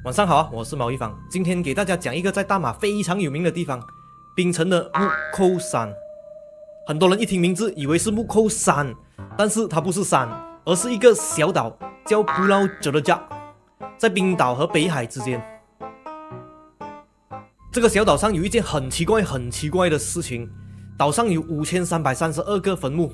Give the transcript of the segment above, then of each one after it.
晚上好啊，我是毛一芳，今天给大家讲一个在大马非常有名的地方——槟城的木扣山。很多人一听名字以为是木扣山，但是它不是山，而是一个小岛，叫布劳哲的加，在冰岛和北海之间。这个小岛上有一件很奇怪的事情，岛上有5332个坟墓。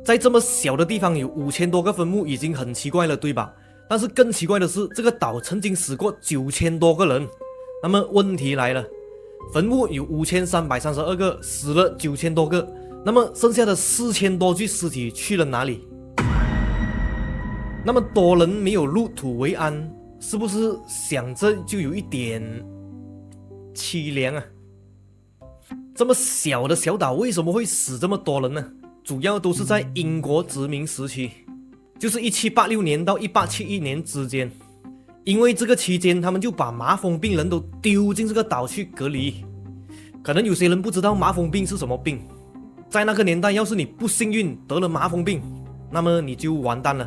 在这么小的地方有5000多个坟墓已经很奇怪了，对吧？但是更奇怪的是，这个岛曾经死过9000多个人。那么问题来了，坟墓有5332个，死了9000多个，那么剩下的4000多具尸体去了哪里？那么多人没有入土为安，是不是想着就有一点凄凉啊？这么小的小岛为什么会死这么多人呢？主要都是在英国殖民时期，就是1786年到1871年之间。因为这个期间他们就把麻风病人都丢进这个岛去隔离。可能有些人不知道麻风病是什么病，在那个年代要是你不幸运得了麻风病，那么你就完蛋了。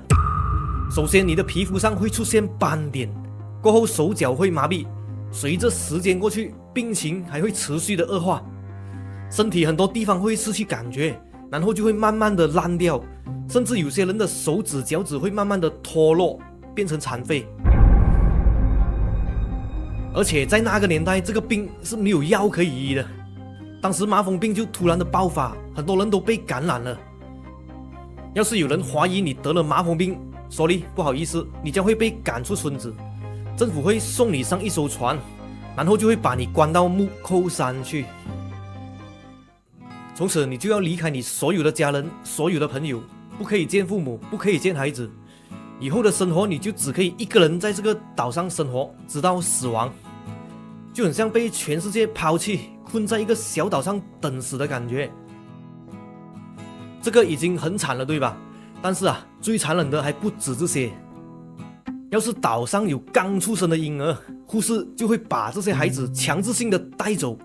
首先你的皮肤上会出现斑点，过后手脚会麻痹，随着时间过去，病情还会持续的恶化，身体很多地方会失去感觉，然后就会慢慢的烂掉，甚至有些人的手指脚趾会慢慢的脱落，变成残废。而且在那个年代，这个病是没有药可以医的，当时麻风病就突然的爆发，很多人都被感染了。要是有人怀疑你得了麻风病，sorry，不好意思，你将会被赶出村子，政府会送你上一艘船，然后就会把你关到木扣山去。从此你就要离开你所有的家人，所有的朋友，不可以见父母，不可以见孩子，以后的生活你就只可以一个人在这个岛上生活，直到死亡，就很像被全世界抛弃，困在一个小岛上等死的感觉。这个已经很惨了，对吧？但是最残忍的还不止这些。要是岛上有刚出生的婴儿，护士就会把这些孩子强制性的带走，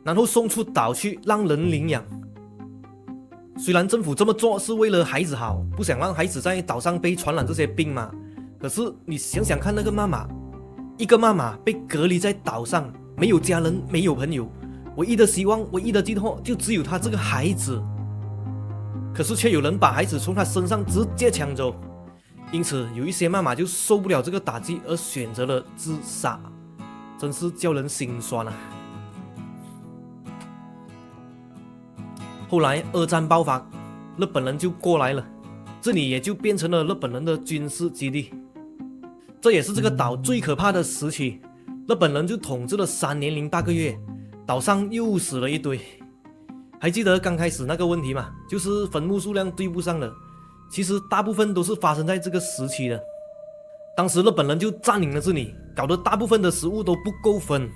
然后送出岛去让人领养。虽然政府这么做是为了孩子好，不想让孩子在岛上被传染这些病嘛，可是你想想看，那个妈妈，一个妈妈被隔离在岛上，没有家人，没有朋友，唯一的希望，唯一的寄托就只有她这个孩子，可是却有人把孩子从她身上直接抢走。因此有一些妈妈就受不了这个打击而选择了自杀，真是叫人心酸啊。后来二战爆发，日本人就过来了，这里也就变成了日本人的军事基地。这也是这个岛最可怕的时期，日本人就统治了3年08个月，岛上又死了一堆。还记得刚开始那个问题吗？就是坟墓数量对不上了，其实大部分都是发生在这个时期的。当时日本人就占领了这里，搞得大部分的食物都不够分，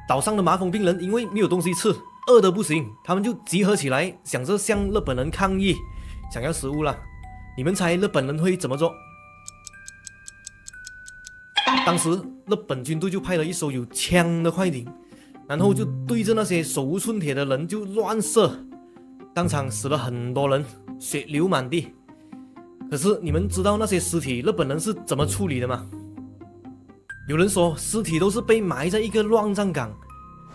岛上的麻风病人因为没有东西吃，饿得不行，他们就集合起来，想着向日本人抗议，想要食物啦。你们猜日本人会怎么做？当时日本军队就派了一艘有枪的快艇，然后就对着那些手无寸铁的人就乱射，当场死了很多人，血流满地。可是你们知道那些尸体日本人是怎么处理的吗？有人说尸体都是被埋在一个乱葬岗，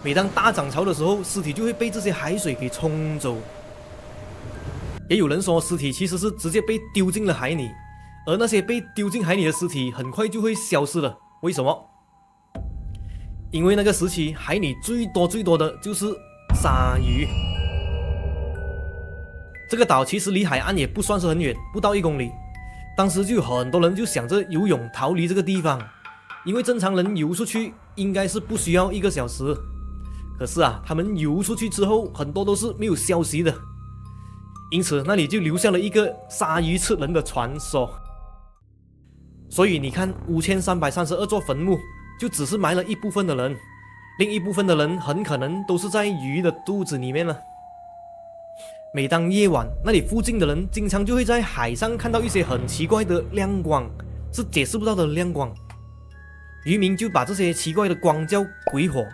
每当大涨潮的时候，尸体就会被这些海水给冲走。也有人说尸体其实是直接被丢进了海里，而那些被丢进海里的尸体很快就会消失了。为什么？因为那个时期海里最多的就是鲨鱼。这个岛其实离海岸也不算是很远，不到1公里。当时就有很多人就想着游泳逃离这个地方，因为正常人游出去应该是不需要1个小时。可是他们游出去之后，很多都是没有消息的，因此那里就留下了一个鲨鱼吃人的传说。所以你看5332座坟墓就只是埋了一部分的人，另一部分的人很可能都是在鱼的肚子里面了。每当夜晚，那里附近的人经常就会在海上看到一些很奇怪的亮光，是解释不到的亮光。渔民就把这些奇怪的光叫鬼火，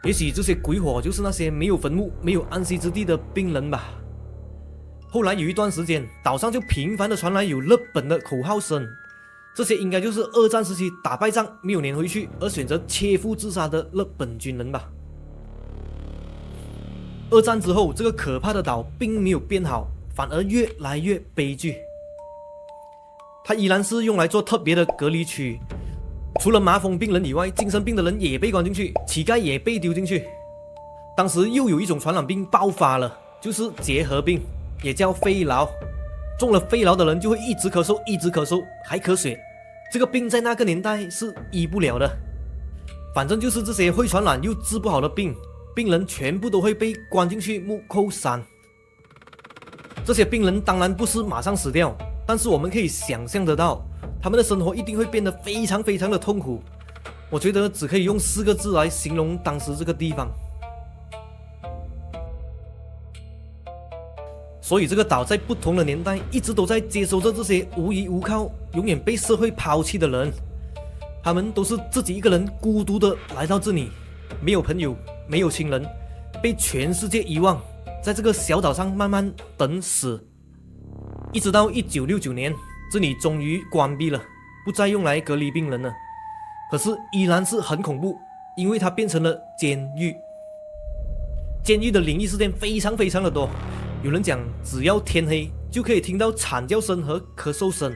也许这些鬼火就是那些没有坟墓、没有安息之地的病人吧。后来有一段时间，岛上就频繁的传来有日本的口号声，这些应该就是二战时期打败仗没有撵回去而选择切腹自杀的日本军人吧。二战之后，这个可怕的岛并没有变好，反而越来越悲剧。它依然是用来做特别的隔离区，除了麻风病人以外，精神病的人也被关进去，乞丐也被丢进去。当时又有一种传染病爆发了，就是结核病，也叫肺痨。中了肺痨的人就会一直咳嗽，一直咳嗽，还咳血。这个病在那个年代是医不了的。反正就是这些会传染又治不好的病，病人全部都会被关进去木扣山。这些病人当然不是马上死掉，但是我们可以想象得到，他们的生活一定会变得非常非常的痛苦。我觉得只可以用4个字来形容当时这个地方。所以这个岛在不同的年代一直都在接收着这些无依无靠、永远被社会抛弃的人。他们都是自己一个人孤独的来到这里，没有朋友，没有亲人，被全世界遗忘，在这个小岛上慢慢等死。一直到1969年，这里终于关闭了，不再用来隔离病人了。可是依然是很恐怖，因为它变成了监狱。监狱的灵异事件非常非常的多。有人讲，只要天黑就可以听到惨叫声和咳嗽声。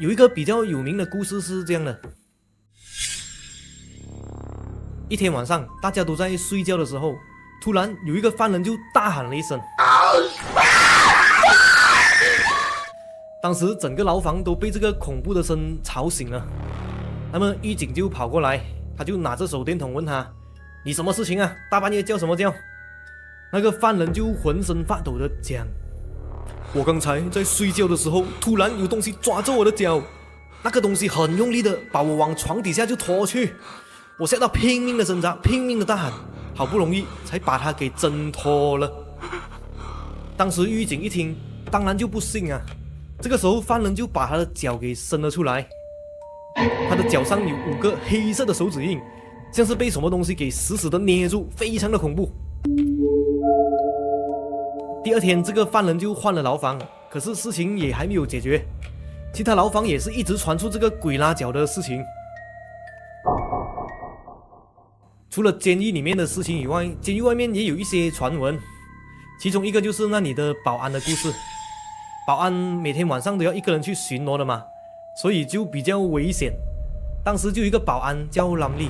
有一个比较有名的故事是这样的：一天晚上，大家都在睡觉的时候，突然有一个犯人就大喊了一声，当时整个牢房都被这个恐怖的声吵醒了。那么狱警就跑过来，他就拿着手电筒问他：“你什么事情啊？大半夜叫什么叫？”那个犯人就浑身发抖的讲：“我刚才在睡觉的时候，突然有东西抓着我的脚，那个东西很用力的把我往床底下就拖去，我吓到拼命的挣扎，拼命的大喊，好不容易才把他给挣脱了。”当时狱警一听，当然就不信啊。这个时候犯人就把他的脚给伸了出来，他的脚上有5个黑色的手指印，像是被什么东西给死死的捏住，非常的恐怖。第二天，这个犯人就换了牢房，可是事情也还没有解决，其他牢房也是一直传出这个鬼拉脚的事情。除了监狱里面的事情以外，监狱外面也有一些传闻，其中一个就是那里的保安的故事。保安每天晚上都要一个人去巡逻的嘛，所以就比较危险。当时就有一个保安叫兰利，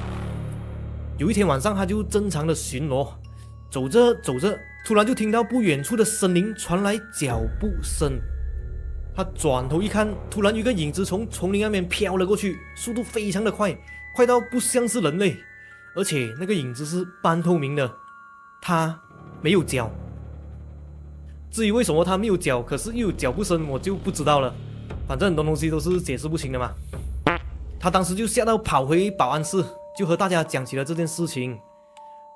有一天晚上他就正常的巡逻，走着走着，突然就听到不远处的森林传来脚步声。他转头一看，突然有一个影子从丛林那边飘了过去，速度非常的快，快到不像是人类，而且那个影子是半透明的，他没有脚。至于为什么他没有脚，可是又有脚步声，我就不知道了。反正很多东西都是解释不清的嘛。他当时就吓到跑回保安室，就和大家讲起了这件事情。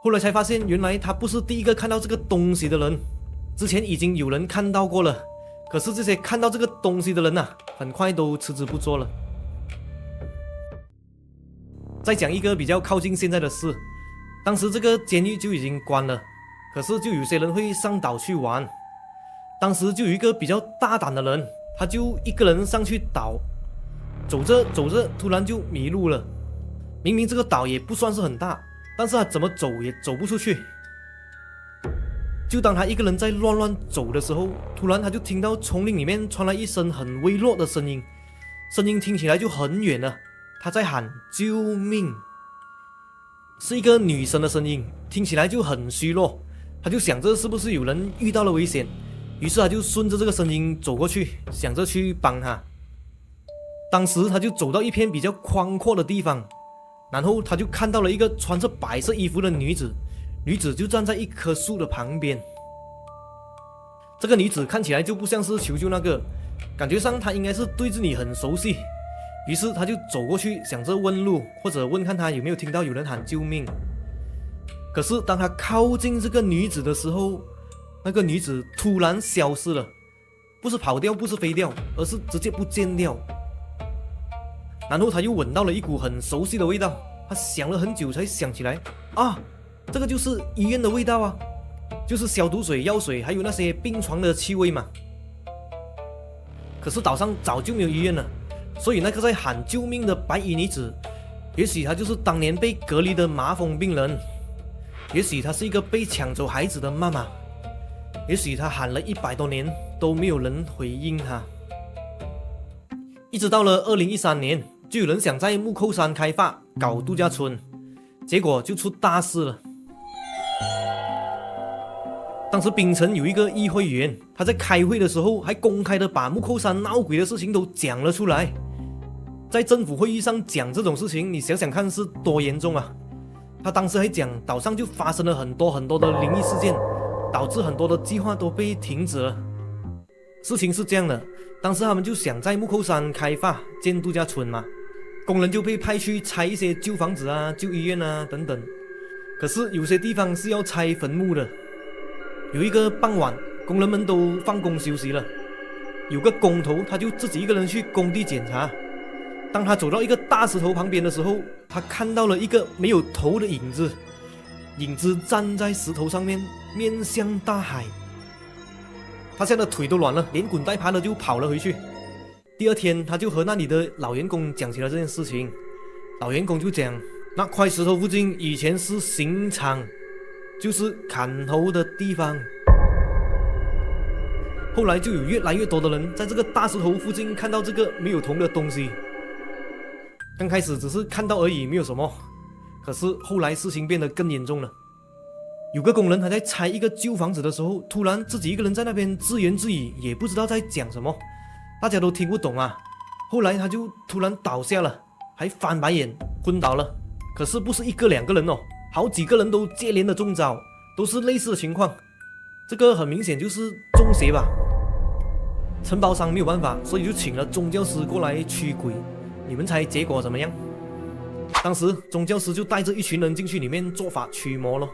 后来才发现，原来他不是第一个看到这个东西的人，之前已经有人看到过了。可是这些看到这个东西的人啊，很快都辞职不做了。再讲一个比较靠近现在的事，当时这个监狱就已经关了，可是就有些人会上岛去玩。当时就有一个比较大胆的人，他就一个人上去岛，走着走着，突然就迷路了。明明这个岛也不算是很大，但是他怎么走也走不出去。就当他一个人在乱乱走的时候，突然他就听到丛林里面传来一声很微弱的声音，声音听起来就很远了，他在喊救命，是一个女生的声音，听起来就很虚弱。他就想着是不是有人遇到了危险，于是他就顺着这个声音走过去，想着去帮他。当时他就走到一片比较宽阔的地方，然后他就看到了一个穿着白色衣服的女子，女子就站在一棵树的旁边。这个女子看起来就不像是求救那个，感觉上她应该是对着你很熟悉。于是他就走过去，想着问路，或者问看她有没有听到有人喊救命。可是当他靠近这个女子的时候，那个女子突然消失了，不是跑掉，不是飞掉，而是直接不见掉。然后他又闻到了一股很熟悉的味道，他想了很久才想起来，啊，这个就是医院的味道啊，就是消毒水、药水还有那些病床的气味嘛。可是岛上早就没有医院了，所以那个在喊救命的白衣女子，也许她就是当年被隔离的麻风病人，也许她是一个被抢走孩子的妈妈，也许她喊了100多年都没有人回应她。一直到了2013年，就有人想在木扣山开发搞度假村，结果就出大事了。当时槟城有一个议会员，他在开会的时候还公开的把木扣山闹鬼的事情都讲了出来。在政府会议上讲这种事情，你想想看是多严重啊！他当时还讲岛上就发生了很多的灵异事件，导致很多的计划都被停止了。事情是这样的，当时他们就想在木扣山开发建度假村嘛，工人就被派去拆一些旧房子啊、旧医院啊等等。可是有些地方是要拆坟墓的。有一个傍晚，工人们都放工休息了，有个工头他就自己一个人去工地检查。当他走到一个大石头旁边的时候，他看到了一个没有头的影子，影子站在石头上面，面向大海。他吓得腿都软了，连滚带爬的就跑了回去。第二天，他就和那里的老员工讲起了这件事情。老员工就讲，那块石头附近以前是刑场，就是砍头的地方。后来就有越来越多的人在这个大石头附近看到这个没有头的东西。刚开始只是看到而已，没有什么。可是后来事情变得更严重了。有个工人还在拆一个旧房子的时候，突然自己一个人在那边自言自语，也不知道在讲什么，大家都听不懂啊。后来他就突然倒下了，还翻白眼昏倒了。可是不是1个2个人哦，好几个人都接连的中招，都是类似的情况。这个很明显就是中邪吧。承包商没有办法，所以就请了宗教师过来驱鬼。你们猜结果怎么样？当时宗教师就带着一群人进去里面做法驱魔了。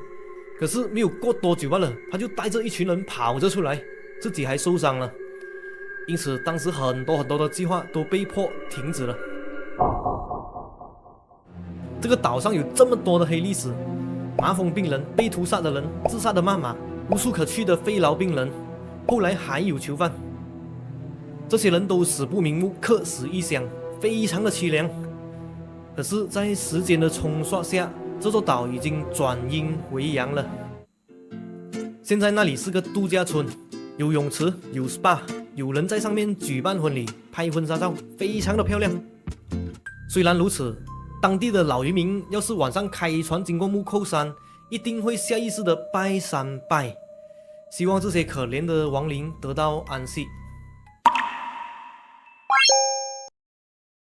可是没有过多久罢了，他就带着一群人跑着出来，自己还受伤了。因此当时很多的计划都被迫停止了。这个岛上有这么多的黑历史，麻风病人、被屠杀的人、自杀的妈妈、无处可去的肺痨病人，后来还有囚犯。这些人都死不瞑目，客死异乡，非常的凄凉。可是在时间的冲刷下，这座岛已经转阴为阳了。现在那里是个度假村，有泳池，有 SPA， 有人在上面举办婚礼、拍婚纱照，非常的漂亮。虽然如此，当地的老渔民要是晚上开船经过木扣山，一定会下意识的拜三拜，希望这些可怜的亡灵得到安息。